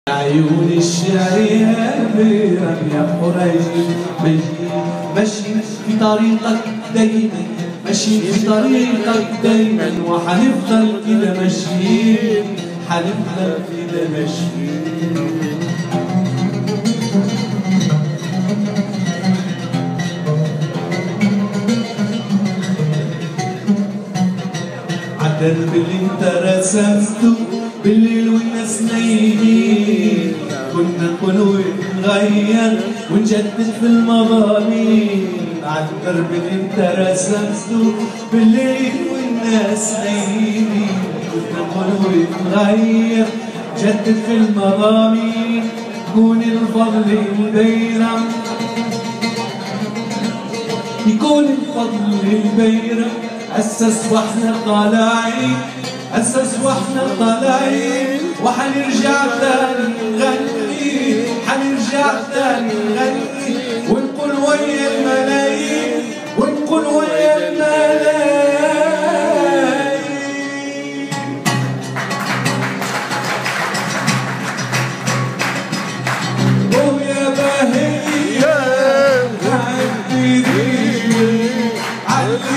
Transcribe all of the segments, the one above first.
عيون الشعير بيرم يا قريش ماشي في طريقك دايما، ماشي في طريقك دايما، وحنفضل كده ماشيين، حنفضل كده ماشيين. عالدرب اللي انت رسمته بالليل والناس نايمين، كنا نقول ونغير ونجدد في المضامين. عالدرب اللي انت رسمته بالليل والناس نايمين، كنا نقول ونغير نجدد في المضامين. يكون الفضل البيرم، يكون الفضل البيرم، أسس واحنا طالعين، أسس واحنا طالعين، وحنرجع تاني نغني، حنرجع تاني نغني، ونقول ويا الملايين، ونقول ويا الملايين. ويا بهية عالديري علي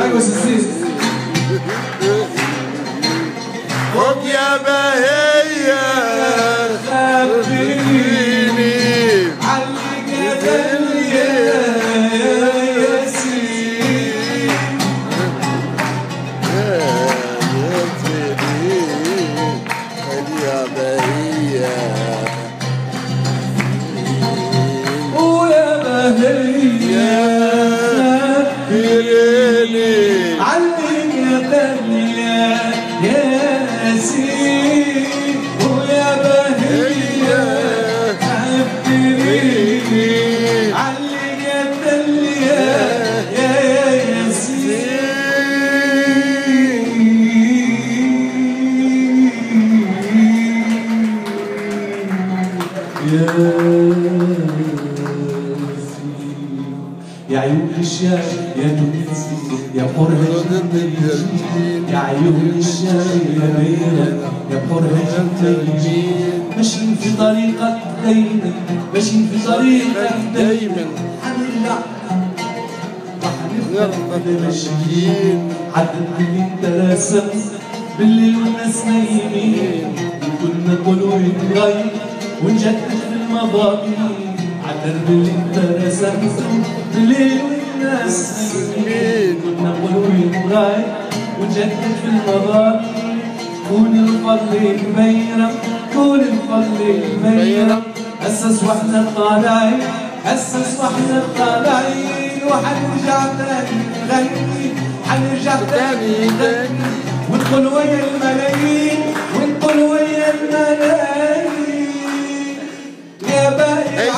أيوة سيسيس خد يا بهية خبريني علي جبل يا ياسين يا بهية ويا بهية خبريني علي جبل يا ياسين ويا بهية خبريني علي جبل يا ياسين. يا عيون الشاي يا تونسي يا قرهة التلجين، يا عيون الشاي يا بيرم يا قرهة التلجين، ماشيين في طريقك دايما، ماشيين في طريقك دايما، حنرجع وحنفضل ماشيين. عدد اللي انت رسمت بالليل والناس نايمين، كنا نقول ونغير ونجدد في المضامين. عالدرب اللي انت رسمته بالليل والناس نايمين، كنا نقول ونغير ونجدد في المضامين. كون الفضل البيرم، كون الفضل البيرم، أسس واحنا طالعين، أسس واحنا طالعين، وحنرجع تاني نغني، حنرجع تاني نغني، ونقول ويا الملايين، ونقول ويا الملايين. يا باقي